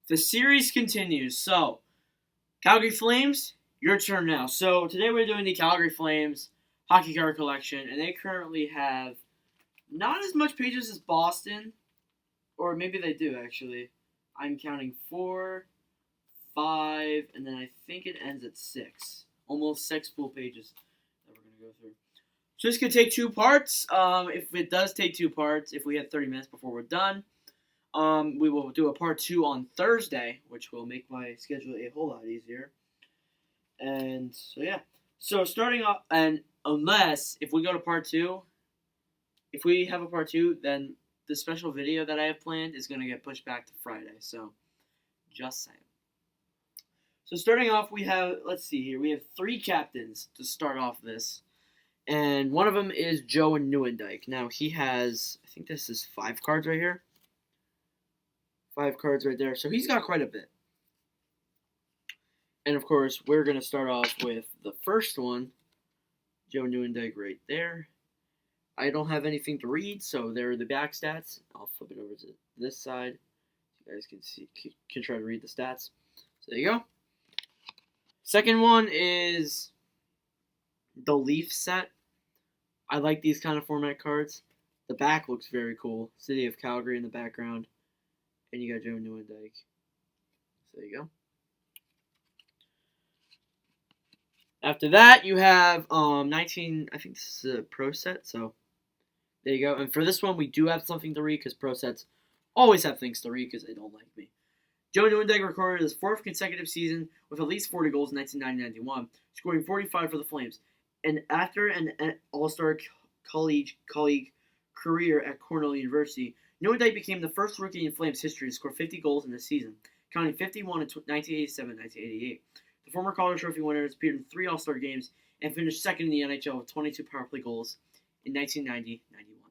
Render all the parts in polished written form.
The series continues. So, Calgary Flames, your turn now. So, today we're doing the Calgary Flames hockey card collection, and they currently have not as much pages as Boston, or maybe they do actually. I'm counting 4, 5, and then I think it ends at 6. Almost 6 full pages that we're going to go through. So, this could take 2 parts. If it does take 2 parts, if we have 30 minutes before we're done. We will do a part 2 on Thursday, which will make my schedule a whole lot easier. And so yeah. So starting off, and unless if we go to part 2, if we have a part 2, then the special video that I have planned is going to get pushed back to Friday. So just saying. So starting off, we have, let's see here, we have 3 captains to start off this. And one of them is Joe Nieuwendyk. Now he has, I think this is 5 cards right here. 5 cards right there. So he's got quite a bit. And of course, we're going to start off with the first one. Joe Nieuwendyk right there. I don't have anything to read, so there are the back stats. I'll flip it over to this side. You guys can see, can try to read the stats. So there you go. Second one is the Leaf set. I like these kind of format cards. The back looks very cool. City of Calgary in the background. And you got Joe Nieuwendyk. So there you go. After that, you have 19. I think this is a pro set. So there you go. And for this one, we do have something to read because pro sets always have things to read because they don't like me. Joe Nieuwendyk recorded his 4th consecutive season with at least 40 goals in 1990-91, scoring 45 for the Flames. And after an All-Star colleague career at Cornell University, Nieuwendyk became the first rookie in Flames history to score 50 goals in a season, counting 51 in 1987-1988. The former Calder Trophy winner has appeared in 3 All-Star games and finished second in the NHL with 22 power play goals in 1990-91.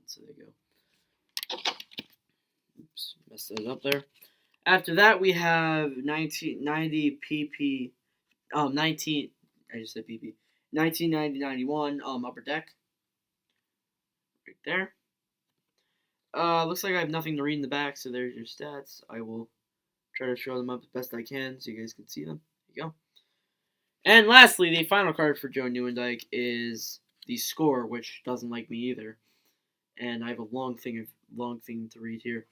So there you go. Oops, messed that up there. After that, we have 1990 PP, 1990-91 Upper Deck. Right there. Looks like I have nothing to read in the back, so there's your stats. I will try to show them up as best I can so you guys can see them. There you go. And lastly, the final card for Joe Nieuwendyk is the score, which doesn't like me either. And I have a long thing to read here.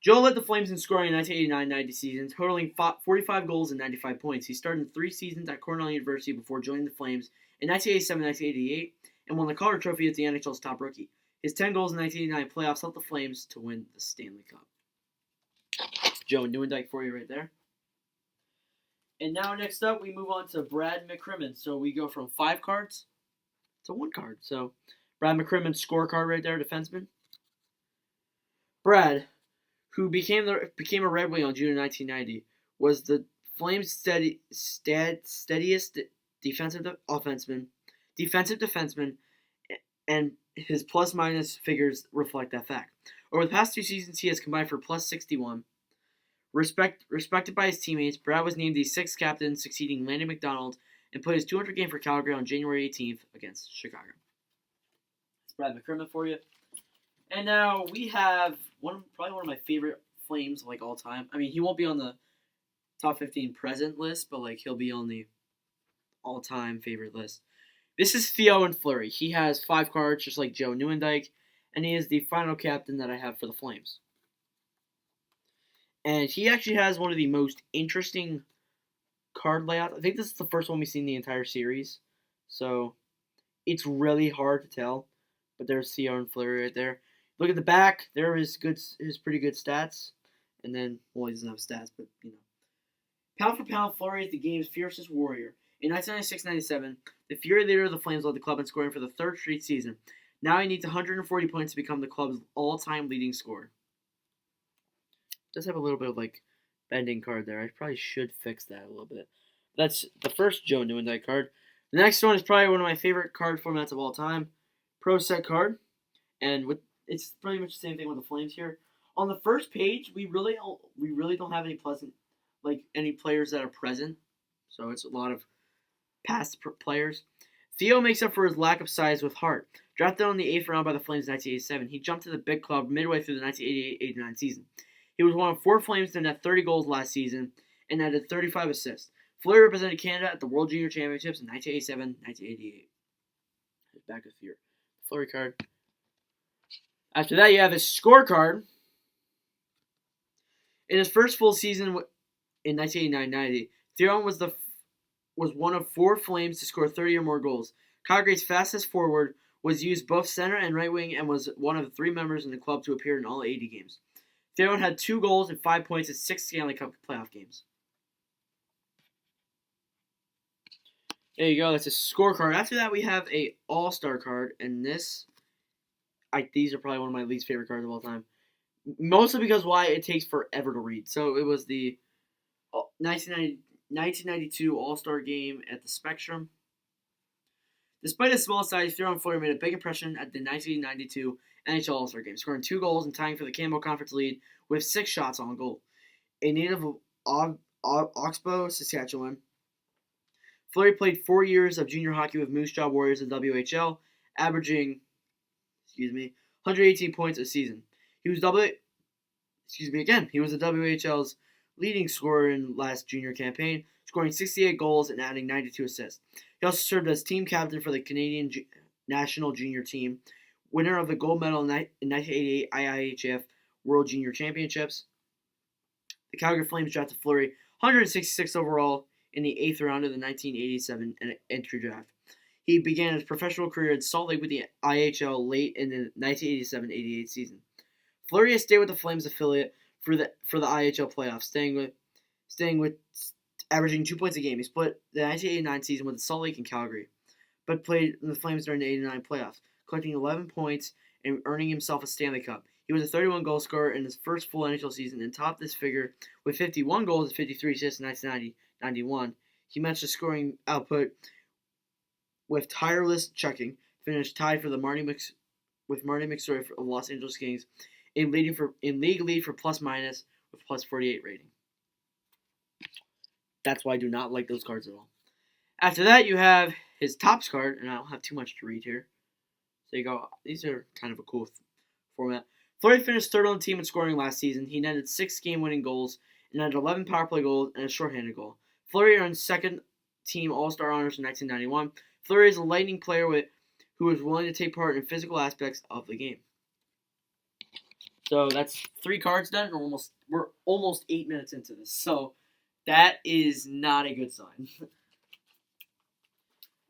Joe led the Flames in scoring in 1989-90 season, totaling 45 goals and 95 points. He started in 3 seasons at Cornell University before joining the Flames in 1987-1988 and won the Calder Trophy as the NHL's top rookie. His 10 goals in 1989 playoffs helped the Flames to win the Stanley Cup. Joe Nieuwendyk for you right there. And now next up, we move on to Brad McCrimmon. So we go from 5 cards to 1 card. So Brad McCrimmon scorecard right there, defenseman. Brad, who became a Red Wing on June 1990, was the Flames' steadiest defensive defenseman, and his plus-minus figures reflect that fact. Over the past 2 seasons, he has combined for plus 61. Respected by his teammates, Brad was named the 6th captain, succeeding Landon McDonald, and played his 200th game for Calgary on January 18th against Chicago. That's Brad McCrimmon for you. And now we have probably one of my favorite Flames like all time. I mean, he won't be on the top 15 present list, but like he'll be on the all-time favorite list. This is Darren Flurry. He has 5 cards, just like Joe Nieuwendyk, and he is the final captain that I have for the Flames. And he actually has one of the most interesting card layouts. I think this is the first one we've seen the entire series, so it's really hard to tell. But there's Darren Flurry right there. Look at the back. There are his pretty good stats. And then, well, he doesn't have stats, but, you know. Pound for pound, Flurry is the game's fiercest warrior. In 1996-97, the Fury leader of the Flames led the club in scoring for the 3rd straight season. Now he needs 140 points to become the club's all-time leading scorer. Does have a little bit of, like, bending card there. I probably should fix that a little bit. That's the first Joe Nieuwendyk card. The next one is probably one of my favorite card formats of all time. Pro set card. And it's pretty much the same thing with the Flames here. On the first page, we really don't have any players that are present. So it's a lot of past players. Theo makes up for his lack of size with heart. Drafted on the 8th round by the Flames in 1987, he jumped to the big club midway through the 1988-89 season. He He was one of 4 Flames to net 30 goals last season and added 35 assists. Flurry represented Canada at the World Junior Championships in 1987, 1988. Back of here. Flurry card. After that, you have his scorecard. In his first full season in 1989-90, Theron was one of 4 Flames to score 30 or more goals. Calgary's fastest forward, was used both center and right wing, and was one of the 3 members in the club to appear in all 80 games. Theron had 2 goals and 5 points in 6 Stanley Cup playoff games. There you go. That's a scorecard. After that, we have a All-Star card, and these are probably one of my least favorite cards of all time. Mostly because why it takes forever to read. So it was the 1992 All-Star game at the Spectrum. Despite his small size, Darren Flurry made a big impression at the 1992 NHL All-Star game, scoring 2 goals and tying for the Campbell Conference lead with 6 shots on goal. A native of Oxbow, Saskatchewan, Flurry played 4 years of junior hockey with Moose Jaw Warriors in WHL, averaging 118 points a season. He was the WHL's leading scorer in last junior campaign, scoring 68 goals and adding 92 assists. He also served as team captain for the Canadian national junior team, winner of the gold medal in 1988 IIHF World Junior Championships. The Calgary Flames drafted Flurry 166 overall in the 8th round of the 1987 entry draft. He began his professional career in Salt Lake with the IHL late in the 1987-88 season. Flurry has stayed with the Flames affiliate for the IHL playoffs, staying with averaging 2 points a game. He split the 1989 season with Salt Lake and Calgary, but played in the Flames during the 89 playoffs, collecting 11 points and earning himself a Stanley Cup. He was a 31 goal scorer in his first full NHL season and topped this figure with 51 goals and 53 assists in 1990-91. He matched the scoring output with tireless checking, finished tied for the Marty McSorley of Los Angeles Kings in league lead for plus minus with plus 48 rating. That's why I do not like those cards at all. After that, you have his Topps card, and I don't have too much to read here. So you go. These are kind of a cool format. Flurry finished 3rd on the team in scoring last season. He netted 6 game-winning goals and had 11 power play goals and a shorthanded goal. Flurry earned 2nd team All-Star honors in 1991. Flurry is a lightning player who is willing to take part in physical aspects of the game. So that's 3 cards done. We're almost 8 minutes into this. So that is not a good sign.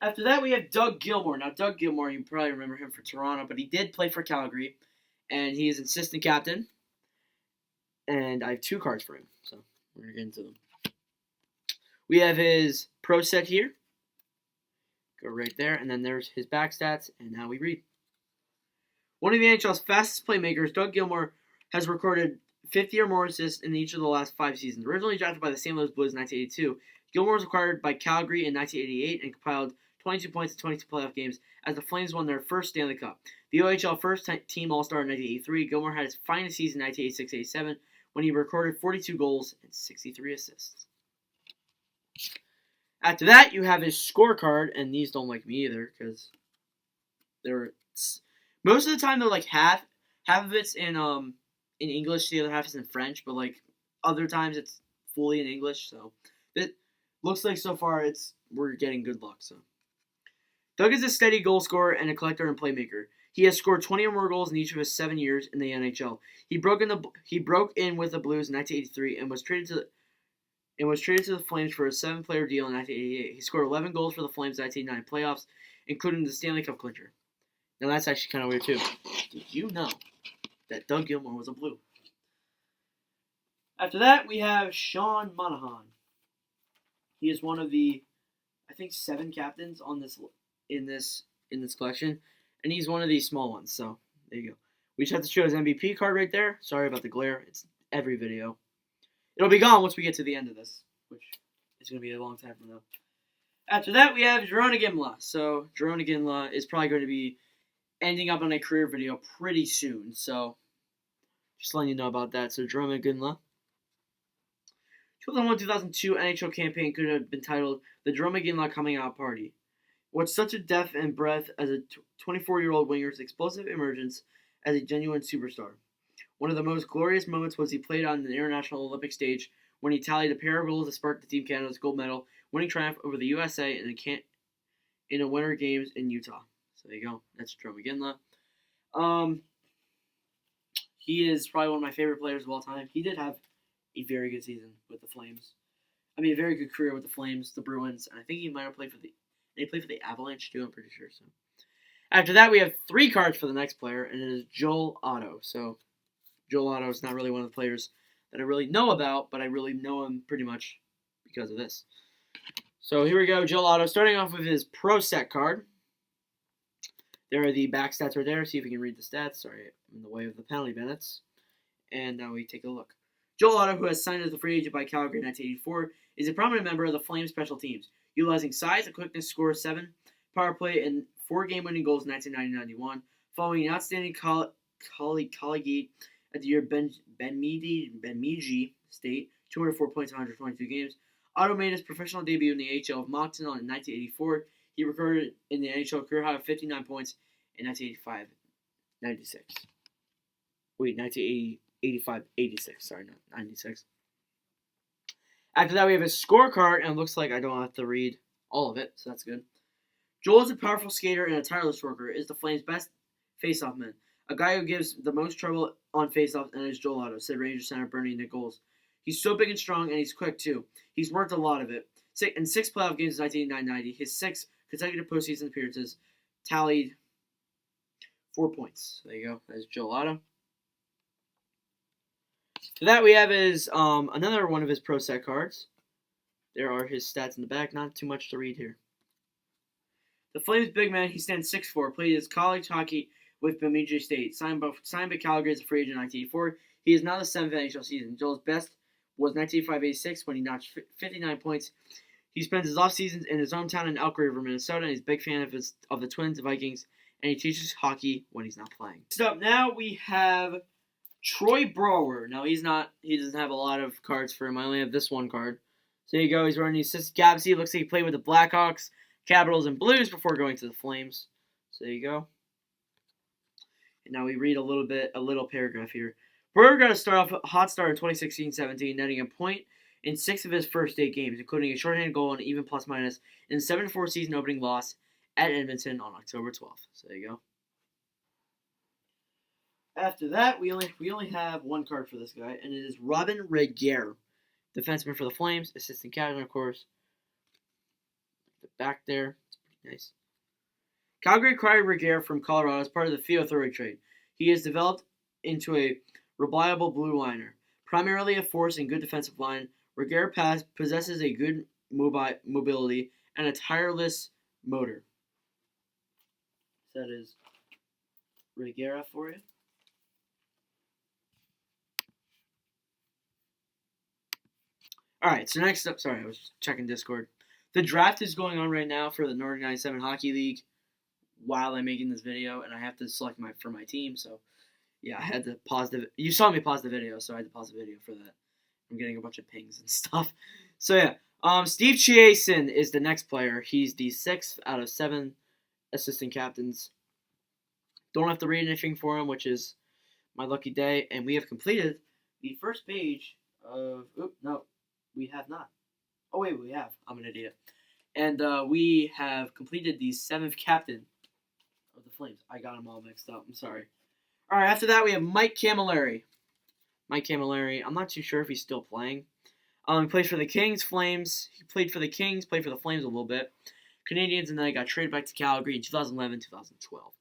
After that, we have Doug Gilmour. Now, Doug Gilmour, you probably remember him for Toronto, but he did play for Calgary, and he is assistant captain. And I have 2 cards for him, so we're going to get into them. We have his pro set here. Go right there, and then there's his back stats, and now we read. One of the NHL's fastest playmakers, Doug Gilmour, has recorded 50 or more assists in each of the last 5 seasons. Originally drafted by the St. Louis Blues in 1982, Gilmour was acquired by Calgary in 1988 and compiled 22 points in 22 playoff games as the Flames won their first Stanley Cup. The OHL first-team All-Star in 1983, Gilmour had his finest season in 1986-87 when he recorded 42 goals and 63 assists. After that, you have his scorecard, and these don't like me either because they're most of the time they're like half of it's in English, the other half is in French, but like other times it's fully in English. So it looks like so far we're getting good luck. So Doug is a steady goal scorer and a collector and playmaker. He has scored 20 or more goals in each of his 7 years in the NHL. He broke in with the Blues in 1983 and was traded to the Flames for a 7-player deal in 1988. He scored 11 goals for the Flames in the 1989 playoffs, including the Stanley Cup clincher. Now that's actually kind of weird too. Did you know that Doug Gilmour was a Blue? After that, we have Sean Monahan. He is one of the, I think, 7 captains on in this collection, and he's one of these small ones. So there you go. We just have to show his MVP card right there. Sorry about the glare. It's every video. It'll be gone once we get to the end of this, which is going to be a long time from now. After that, we have Jarona Ginla. So Jarona Ginla is probably going to be ending up on a career video pretty soon. So just letting you know about that. So Jarona Ginla. 2001-2002 NHL campaign could have been titled The Jarona Ginla Coming Out Party. With such a depth and breadth as a 24-year-old winger's explosive emergence as a genuine superstar. One of the most glorious moments was he played on the International Olympic stage when he tallied a pair of goals to spark the Team Canada's gold medal winning triumph over the USA in a Winter Games in Utah. So there you go. That's Joe McGinley. He is probably one of my favorite players of all time. He did have a very good season with the Flames. I mean, a very good career with the Flames, the Bruins, and I think he might have played for the Avalanche too. I'm pretty sure. So after that, we have 3 cards for the next player, and it is Joel Otto. So Joel Otto is not really one of the players that I really know about, but I really know him pretty much because of this. So here we go, Joel Otto, starting off with his Pro Set card. There are the back stats right there. See if we can read the stats. Sorry, I'm in the way of the penalty minutes. And now we take a look. Joel Otto, who has signed as a free agent by Calgary in 1984, is a prominent member of the Flames special teams, utilizing size and quickness to score 7 power play and 4 game-winning goals in 1990-91, following an outstanding colleague at the year Bemidji State, 204 points in 122 games. Otto made his professional debut in the AHL of Moncton in 1984. He recorded in the NHL career high of 59 points in 1985-96. Wait, 1985-86. Sorry, not 96. After that, we have his scorecard, and it looks like I don't have to read all of it, so that's good. Joel is a powerful skater and a tireless worker. Is the Flames' best faceoff man. A guy who gives the most trouble on faceoffs, and is Joel Otto, said Ranger center Bernie Nichols. He's so big and strong, and he's quick too. He's worked a lot of it. In 6 playoff games in 1989-90, his 6 consecutive postseason appearances tallied 4 points. There you go. That's Joel Otto. For that, we have his another one of his Pro Set cards. There are his stats in the back. Not too much to read here. The Flames big man, he stands 6'4", played his college hockey with Bemidji State. Signed by Calgary as a free agent in 1984. He is now the 7th NHL season. Joel's best was 1985-86 when he notched 59 points. He spends his off seasons in his hometown in Elk River, Minnesota, and he's a big fan of the Twins, the Vikings, and he teaches hockey when he's not playing. Next up, now we have Troy Brouwer. Now he doesn't have a lot of cards for him. I only have this one card. So there you go. He's wearing the assistant caps. He looks like he played with the Blackhawks, Capitals, and Blues before going to the Flames. So there you go. And now we read a little paragraph here. Brouwer got a hot start in 2016-17, netting a point in 6 of his first 8 games, including a shorthanded goal and an even plus-minus in the 7-4 season opening loss at Edmonton on October 12th. So there you go. After that, we only have one card for this guy, and it is Robyn Regehr, defenseman for the Flames, assistant captain, of course. The back there, it's pretty nice. Calgary acquired Regehr from Colorado as part of the Theo Thorey trade. He has developed into a reliable blue liner, primarily a force and good defensive line. Regehr possesses a good mobility and a tireless motor. That is Regehr for you. Alright, so next up, sorry, I was checking Discord. The draft is going on right now for the Northern 97 Hockey League while I'm making this video, and I have to select my team, so yeah, I had to pause you saw me pause the video, so I had to pause the video for that. I'm getting a bunch of pings and stuff. So yeah, Steve Chiasson is the next player. He's the 6th out of 7 assistant captains. Don't have to read anything for him, which is my lucky day, and we have completed the first page of, no, we have not. Oh wait, we have. I'm an idiot. And we have completed the 7th captain of the Flames. I got them all mixed up. I'm sorry. All right, after that, we have Mike Camilleri. Mike Camilleri, I'm not too sure if he's still playing. He plays for the Kings, Flames. He played for the Kings, played for the Flames a little bit. Canadians, and then he got traded back to Calgary in 2011, 2012.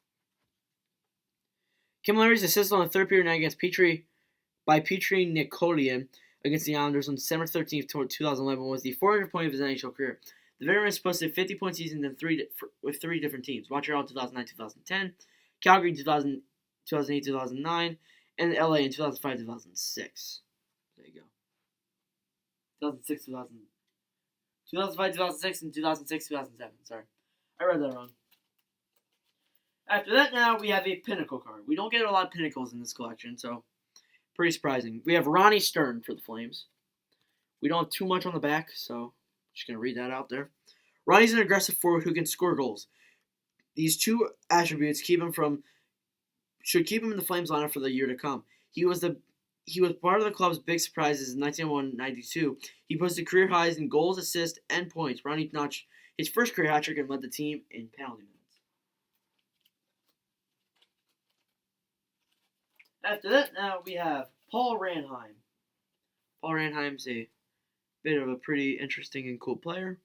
Camilleri's assist on the third period night against Petry Nicolian against the Islanders on December 13th, 2011 was the 400th point of his NHL career. The veteran was posted a 50-point season with 3 different teams: Montreal in 2009-2010, Calgary in 2008-2009, and LA in 2005-2006. There you go. 2005-2006, and 2006-2007. Sorry, I read that wrong. After that, now we have a Pinnacle card. We don't get a lot of Pinnacles in this collection, so pretty surprising. We have Ronnie Stern for the Flames. We don't have too much on the back, so just going to read that out there. Ronnie's an aggressive forward who can score goals. These 2 attributes should keep him in the Flames lineup for the year to come. He was part of the club's big surprises in 1991-92. He posted career highs in goals, assists, and points. Ronnie notched his first career hat trick and led the team in penalty minutes. After that, now we have Paul Ranheim. Paul Ranheim's a bit of a pretty interesting and cool player.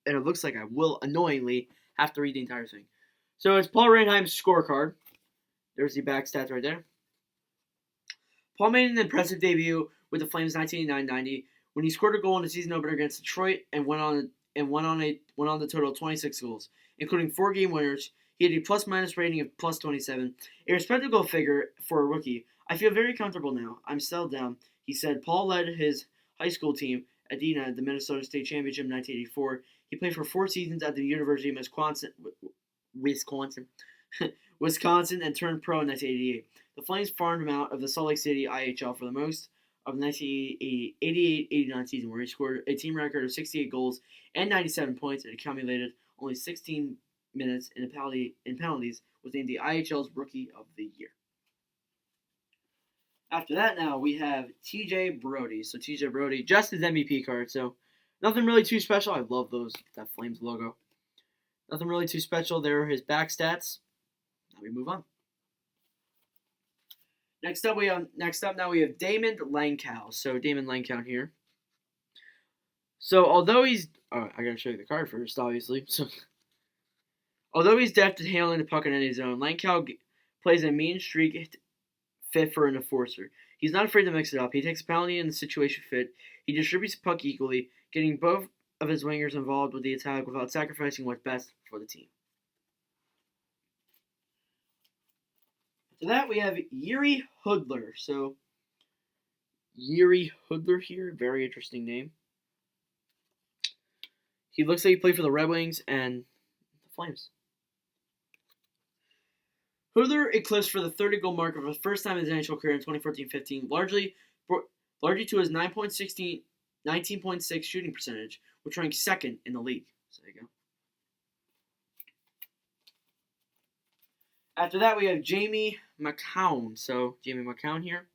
And it looks like I will annoyingly have to read the entire thing. So it's Paul Ranheim's scorecard. There's the back stats right there. Paul made an impressive debut with the Flames 1989-90 when he scored a goal in the season opener against Detroit and went on the total of 26 goals, including 4 game winners. He had a plus-minus rating of plus 27, a respectable figure for a rookie. I feel very comfortable now. I'm settled down, he said. Paul led his high school team, Adina, at the Minnesota State Championship in 1984. He played for 4 seasons at the University of Wisconsin, and turned pro in 1988. The Flames farmed him out of the Salt Lake City IHL for the most of the 1988-89 season, where he scored a team record of 68 goals and 97 points and accumulated only 16 minutes in penalties, was named the IHL's Rookie of the Year. After that, now we have TJ Brodie. So TJ Brodie, just his MVP card. So nothing really too special. I love that Flames logo. Nothing really too special. There are his back stats. Now we move on. Next up, we have Damon Langkow. So Damon Langkow here. So although he's, I gotta show you the card first, obviously. So although he's deft at handling the puck in any zone, Langkow plays a mean streak fit for an enforcer. He's not afraid to mix it up. He takes a penalty in the situation fit. He distributes the puck equally, getting both of his wingers involved with the attack without sacrificing what's best for the team. After that, we have Jiri Hudler. So, Jiri Hudler here, very interesting name. He looks like he played for the Red Wings and the Flames. Hudler eclipsed for the 30-goal mark for the first time in his NHL career in 2014-15, largely to his 19.6 shooting percentage, which ranks second in the league. So there you go. After that, we have Jamie McCown. So, Jamie McCown here.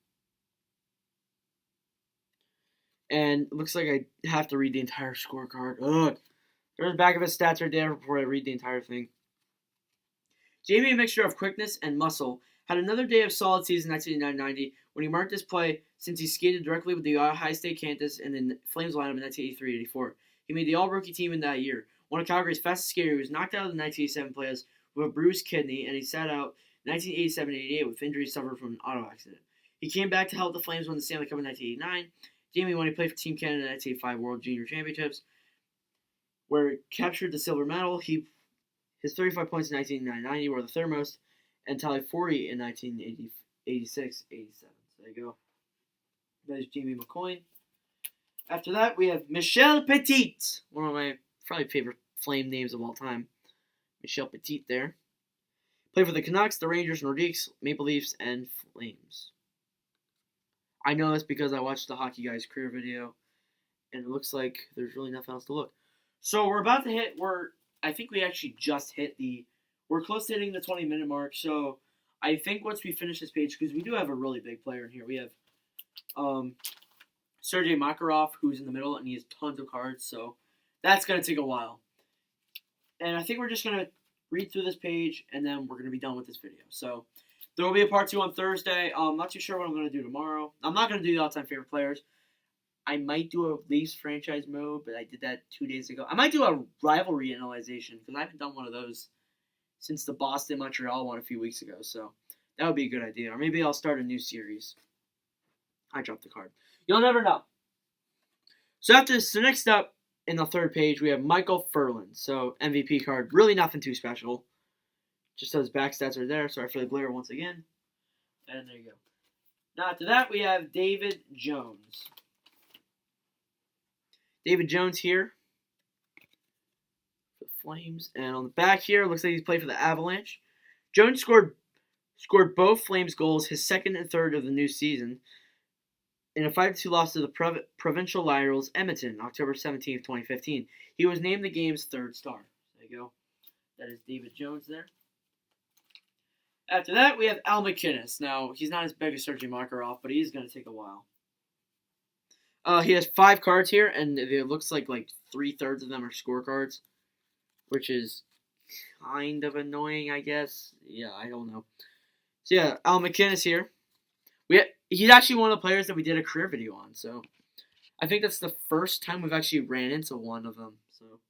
And it looks like I have to read the entire scorecard. Ugh. There's the back of his stats right there before I read the entire thing. Jamie, a mixture of quickness and muscle, had another day of solid season in 1989-90 when he marked his play since he skated directly with the Ohio State Cantus and the Flames lineup in 1983-84. He made the all-rookie team in that year. One of Calgary's fastest skaters, he was knocked out of the 1987 playoffs with a bruised kidney, and he sat out 1987-88 with injuries suffered from an auto accident. He came back to help the Flames win the Stanley Cup in 1989. Jamie, when he played for Team Canada in the 1985 World Junior Championships, where he captured the silver medal, his 35 points in 1990 were the third most, and tallied 40 in 1986-87. So there you go. That is Jamie McCoy. After that, we have Michel Petit, one of my probably favorite Flame names of all time. Michel Petit there. Played for the Canucks, the Rangers, Nordiques, Maple Leafs, and Flames. I know this because I watched the Hockey Guys career video, and it looks like there's really nothing else to look. So we're about to hit, I think we actually just hit we're close to hitting the 20-minute mark, so I think once we finish this page, because we do have a really big player in here, we have Sergei Makarov, who's in the middle, and he has tons of cards, so that's going to take a while. And I think we're just going to read through this page, and then we're going to be done with this video. So there will be a part 2 on Thursday. I'm not too sure what I'm going to do tomorrow. I'm not going to do the all-time favorite players. I might do a Leafs franchise mode, but I did that 2 days ago. I might do a rivalry analyzation, because I haven't done one of those since the Boston-Montreal one a few weeks ago. So that would be a good idea. Or maybe I'll start a new series. I dropped the card. You'll never know. So after this, so next up in the third page, we have Michael Furlan. So MVP card. Really nothing too special. Just those back stats are there. Sorry for the glare once again. And there you go. Now after that, we have David Jones. David Jones here for the Flames. And on the back here, it looks like he's played for the Avalanche. Jones scored both Flames goals, his second and third of the new season, in a 5-2 loss to the provincial rivals Edmonton, October 17th, 2015. He was named the game's third star. There you go. That is David Jones there. After that, we have Al MacInnis. Now, he's not as big as Sergei Makarov, but he's going to take a while. He has 5 cards here, and it looks like 3/3 of them are scorecards, which is kind of annoying, I guess. Yeah, I don't know. So yeah, Al MacInnis here. He's actually one of the players that we did a career video on, so I think that's the first time we've actually ran into one of them. So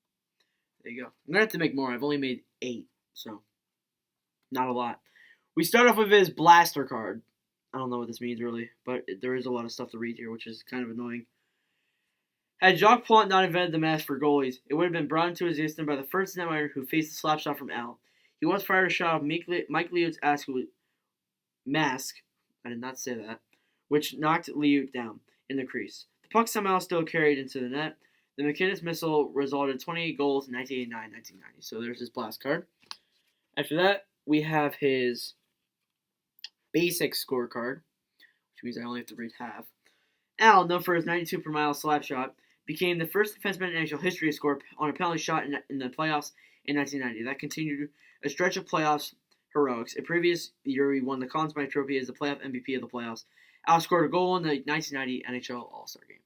there you go. I'm gonna have to make more. I've only made 8, so not a lot. We start off with his blaster card. I don't know what this means really, but there is a lot of stuff to read here, which is kind of annoying. Had Jacques Plante not invented the mask for goalies, it would have been brought into existence by the first netminder who faced the slap shot from Al. He once fired a shot of Mike Liut's mask, I did not say that, which knocked Liut down in the crease. The puck somehow still carried into the net. The MacInnis missile resulted in 28 goals in 1989-1990. So there's his blast card. After that, we have his basic scorecard, which means I only have to read half. Al, known for his 92 per mile slap shot, became the first defenseman in NHL history to score on a penalty shot in the playoffs in 1990. That continued a stretch of playoffs heroics. A previous year, he won the Conn Smythe Trophy as the playoff MVP of the playoffs. Al scored a goal in the 1990 NHL All-Star Game.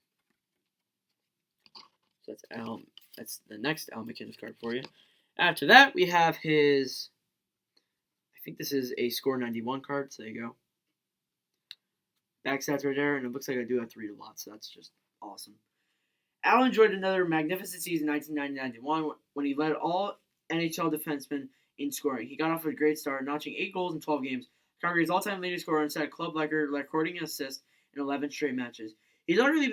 So that's Al. That's the next Al MacInnis card for you. After that, we have his. I think this is a score 91 card. So there you go. Back stats right there, and it looks like I do have to read a lot, so that's just awesome. Al enjoyed another magnificent season in 1990-91 when he led all NHL defensemen in scoring. He got off to a great start, notching 8 goals in 12 games. Calgary's all-time leading scorer and set a club record, recording an assist in 11 straight matches. He's arguably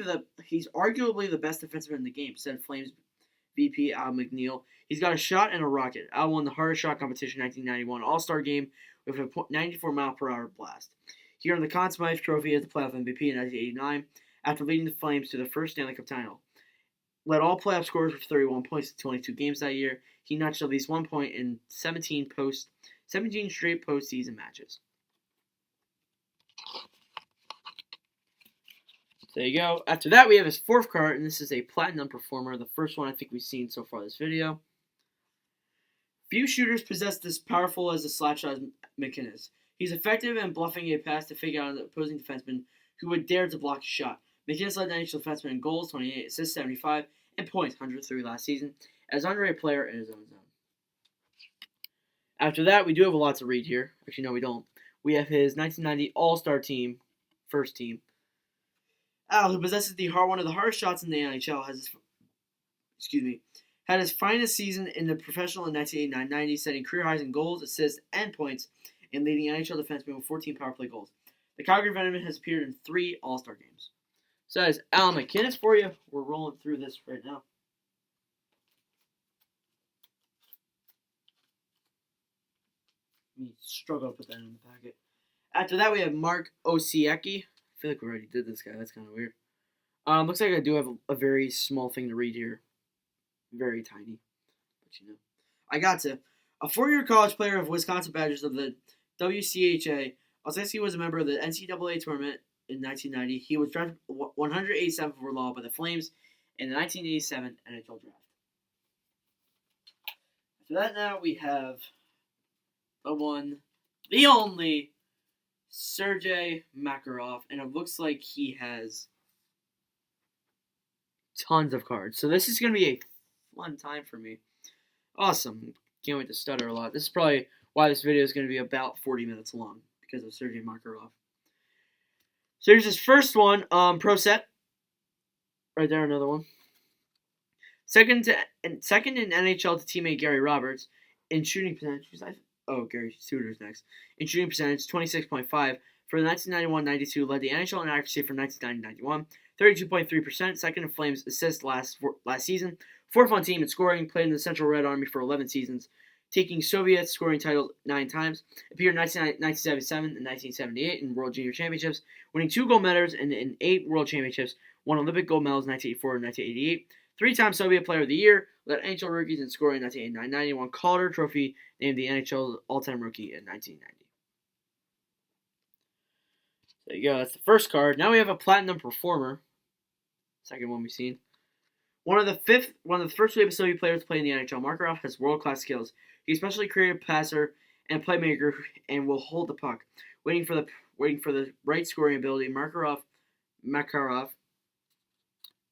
the best defenseman in the game, said Flames VP Al McNeil. He's got a shot and a rocket. Al won the hardest shot competition 1991 All-Star Game with a 94-mile-per-hour blast. He earned the Conn Smythe Trophy as the playoff MVP in 1989 after leading the Flames to the first Stanley Cup title. Led all playoff scorers with 31 points in 22 games that year. He notched at least 1 point in 17 straight postseason matches. There you go. After that, we have his 4th card, and this is a Platinum Performer, the first one I think we've seen so far this video. Few shooters possess this powerful as a slap shot as MacInnis. He's effective in bluffing a pass to fake out an opposing defenseman who would dare to block a shot. MacInnis led the NHL defenseman in goals, 28, assists, 75, and points, 103 last season, as an underrated player in his own zone. After that, we do have a lot to read here. Actually, no, we don't. We have his 1990 All-Star team, first team. Al, who possesses one of the hardest shots in the NHL, had his finest season in the professional in 1989-90, setting career highs in goals, assists, and points, and leading NHL defenseman with 14 power play goals. The Calgary Veteran has appeared in 3 All-Star games. So that is Al MacInnis for you. We're rolling through this right now. Let me struggle to put that in the packet. After that, we have Mark Osiecki. I feel like we already did this guy. That's kind of weird. Looks like I do have a very small thing to read here. Very tiny. But I got to. A 4-year college player of Wisconsin Badgers of the WCHA, Osiecki was a member of the NCAA tournament in 1990. He was drafted 187th overall by the Flames in the 1987 NHL draft. After that, now we have the one, the only, Sergei Makarov, and it looks like he has tons of cards. So this is going to be a fun time for me. Awesome. Can't wait to stutter a lot. This is probably why this video is going to be about 40 minutes long, because of Sergei Makarov. So here's his first one, pro set. Right there, another one. Second in NHL to teammate Gary Roberts in shooting percentage. Gary Suter's next. In shooting percentage, 26.5 for the 1991-92. Led the NHL in accuracy from 1990-91. 32.3%. Second in Flames assists last season. 4th on team in scoring. Played in the Central Red Army for 11 seasons. Taking Soviet scoring titles 9 times. Appeared in 1977 and 1978 in World Junior Championships. Winning 2 gold medals in 8 World Championships. Won Olympic gold medals in 1984 and 1988. 3-time Soviet Player of the Year. Led NHL rookies in scoring in 1989-90. Won Calder Trophy. Named the NHL All-Time Rookie in 1990. There you go. That's the first card. Now we have a Platinum Performer. Second one we've seen. One of the first wave of Soviet players to play in the NHL, Makarov has world-class skills. He's especially creative passer and playmaker and will hold the puck, waiting for the right scoring ability. Makarov.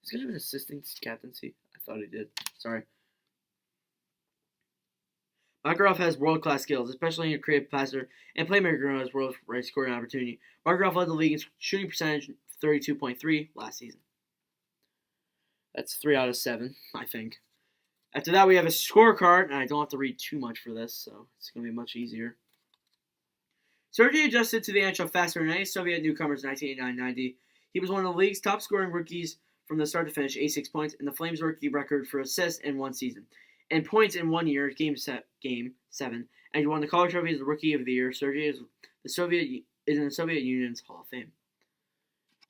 He's gonna have an assistant captaincy. I thought he did. Sorry. Makarov has world-class skills, especially in a creative passer and playmaker as world right scoring opportunity. Makarov led the league in shooting percentage 32.3 last season. That's 3 out of 7, I think. After that, we have a scorecard, and I don't have to read too much for this, so it's going to be much easier. Sergei adjusted to the NHL faster than any Soviet newcomers in 1989-90. He was one of the league's top-scoring rookies from the start to finish, 86 points, and the Flames' rookie record for assists in one season. And points in 1 year, Game 7, and he won the Calder Trophy as the Rookie of the Year. Sergei is in the Soviet Union's Hall of Fame.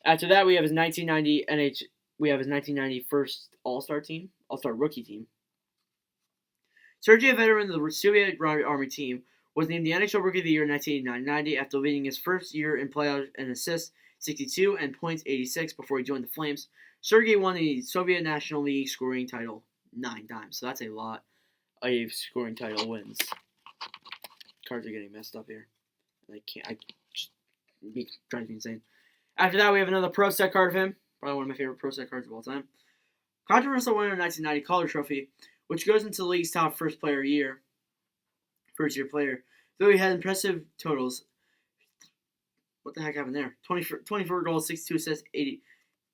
After that, we have his 1990 first All-Star rookie team. Sergei, a veteran of the Soviet Army team, was named the NHL Rookie of the Year in 1989-90 after leading his first year in playoffs and assists 62 and points 86 before he joined the Flames. Sergei won the Soviet National League scoring title 9 times, so that's a lot of scoring title wins. Cards are getting messed up here. It drives me insane. After that, we have another Pro Set card of him. Probably one of my favorite Pro Set cards of all time. Controversial winner of 1990 Calder Trophy, which goes into the league's top first year player. Though he had impressive totals. What the heck happened there? 24 goals, 62 assists,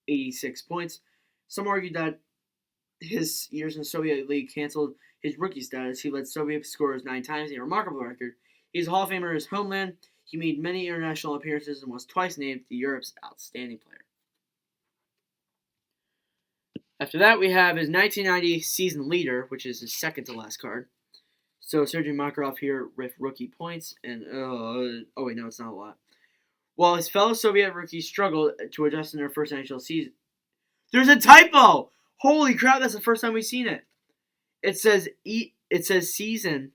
86 points. Some argued that his years in the Soviet League canceled his rookie status. He led Soviet scorers 9 times, a remarkable record. He's a Hall of Famer in his homeland. He made many international appearances and was twice named to Europe's Outstanding Player. After that, we have his 1990 season leader, which is his second to last card. So Sergei Makarov here with rookie points, and wait, no, it's not a lot. While his fellow Soviet rookies struggled to adjust in their first NHL season. There's a typo! Holy crap, that's the first time we've seen it. It says season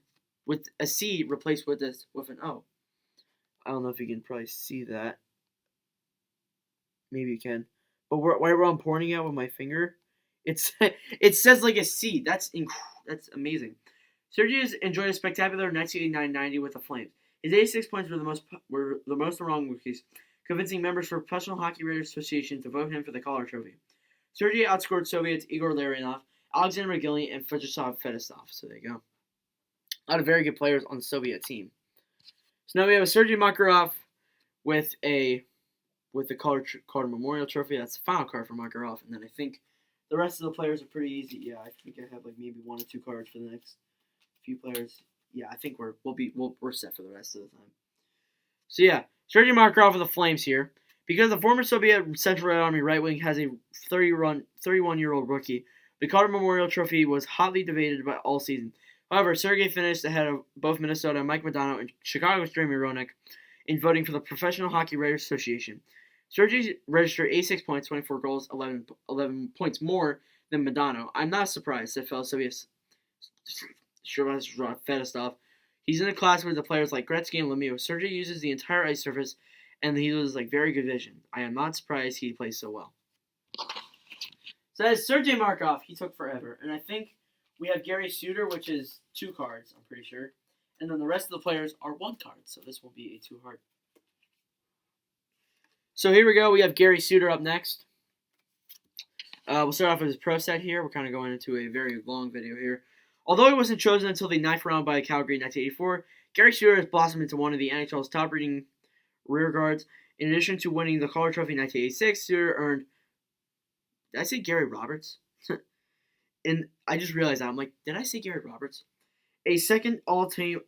with a C replaced with an O. I don't know if you can probably see that. Maybe you can. But whenever I'm pointing out with my finger, it says like a C. That's amazing. Sergei has enjoyed a spectacular 1989-90 with the Flames. His 86 points were the most among rookies, convincing members for Professional Hockey Writers Association to vote him for the Calder Trophy. Sergei outscored Soviets Igor Larionov, Alexander McGilley, and Vyacheslav Fedosov. So there you go. A lot of very good players on the Soviet team. So now we have a Sergei Makarov with the Calder Memorial Trophy. That's the final card for Makarov, and then I think the rest of the players are pretty easy. Yeah, I think I have like maybe 1 or 2 cards for the next few players. Yeah, I think we're set for the rest of the time. So yeah, Sergei Makarov of the Flames here. Because the former Soviet Central Red Army right wing has a 31-year-old rookie, the Calder Memorial Trophy was hotly debated by all season. However, Sergei finished ahead of both Minnesota Mike Modano and Chicago's Jeremy Roenick in voting for the Professional Hockey Writers Association. Sergei registered 86 points, 24 goals, 11 points more than Modano. I'm not surprised that fellow Soviets Fedosov. He's in a class with the players like Gretzky and Lemieux. Sergei uses the entire ice surface, and he uses very good vision. I am not surprised he plays so well. So that is Sergei Makarov. He took forever. And I think we have Gary Suter, which is 2 cards, I'm pretty sure. And then the rest of the players are 1 card, so this will be a 2 hard. So here we go. We have Gary Suter up next. We'll start off with his pro set here. We're kind of going into a very long video here. Although he wasn't chosen until the 9th round by Calgary in 1984, Gary Suter has blossomed into one of the NHL's top-rating rear guards. In addition to winning the Calder Trophy in 1986, Suter earned... Did I say Gary Roberts? And I just realized that. I'm like, did I say Gary Roberts? A second all-team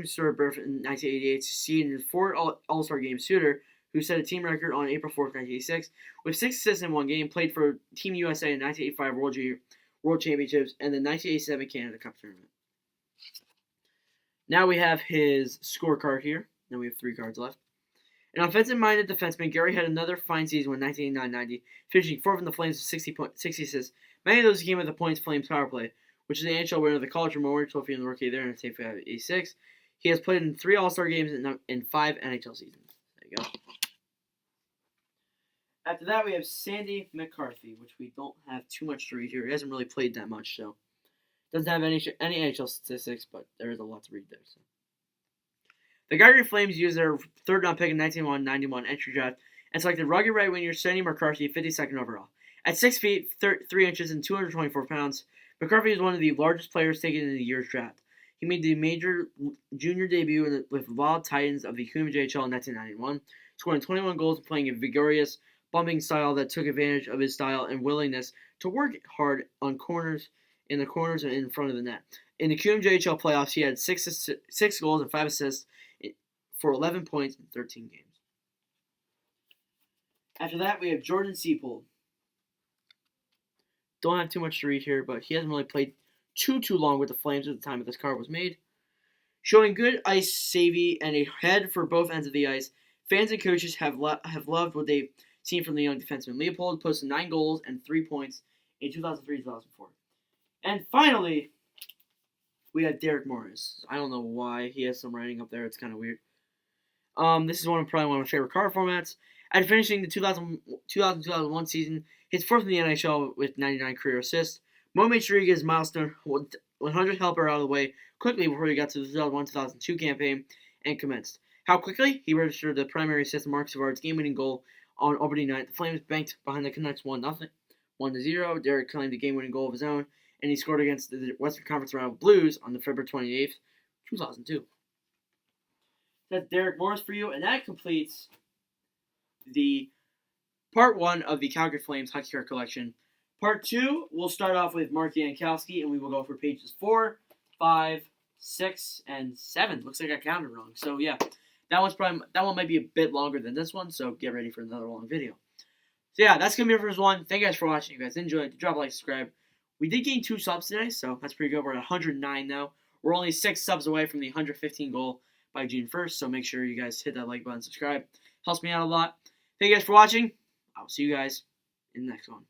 starter berth in 1988 succeeded in 4 All-Star games. Suter, who set a team record on April 4th, 1986, with 6 assists in 1 game, played for Team USA in 1985 World Championships and the 1987 Canada Cup Tournament. Now we have his scorecard here. Now we have 3 cards left. An offensive-minded defenseman, Gary had another fine season in 1989-90, finishing 4th in the Flames with 60 assists. Many of those came with the points Flames power play, which is the NHL winner of the Calder Memorial Trophy and the Rookie of the Year in 1986. He has played in 3 All-Star games and 5 NHL seasons. There you go. After that, we have Sandy McCarthy, which we don't have too much to read here. He hasn't really played that much, so doesn't have any NHL statistics, but there is a lot to read there. So The Calgary Flames used their third-round pick in 1991 entry draft and selected rugged right winger Sergei McCarthy, 52nd overall. At 6 feet 3 inches and 224 pounds, McCarthy is one of the largest players taken in the year's draft. He made the major junior debut with Wild Titans of the QMJHL in 1991, scoring 21 goals and playing a vigorous, bumping style that took advantage of his style and willingness to work hard on corners, in the corners and in front of the net. In the QMJHL playoffs, he had 6 goals and 5 assists for 11 points in 13 games. After that, we have Jordan Seapold. Don't have too much to read here, but he hasn't really played too long with the Flames at the time that this card was made. Showing good ice savvy and a head for both ends of the ice, fans and coaches have loved what they've seen from the young defenseman. Leopold posted 9 goals and 3 points in 2003-2004. And finally, we have Derek Morris. I don't know why he has some writing up there. It's kind of weird. This is probably one of my favorite card formats. After finishing the 2000-2001 season, his fourth in the NHL with 99 career assists. Mo made sure he gets his milestone 100 helper out of the way quickly before he got to the 2001-2002 campaign and commenced. How quickly? He registered the primary assist Mark Savard's game-winning goal on opening night. The Flames banked behind the Canucks 1-0. Derek claimed a game-winning goal of his own, and he scored against the Western Conference rival Blues on February 28th, 2002. That's Derek Morris for you, and that completes the part 1 of the Calgary Flames hockey card collection. Part 2, we'll start off with Mark Jankowski, and we will go for pages 4, 5, 6, and 7. Looks like I counted wrong. So yeah, that one might be a bit longer than this one, so get ready for another long video. So yeah, that's gonna be it for this one. Thank you guys for watching. If you guys enjoyed, drop a like, subscribe. We did gain 2 subs today, so that's pretty good. We're at 109 now. We're only 6 subs away from the 115 goal by June 1st, so make sure you guys hit that like button, subscribe. Helps me out a lot. Thank you guys for watching. I'll see you guys in the next one.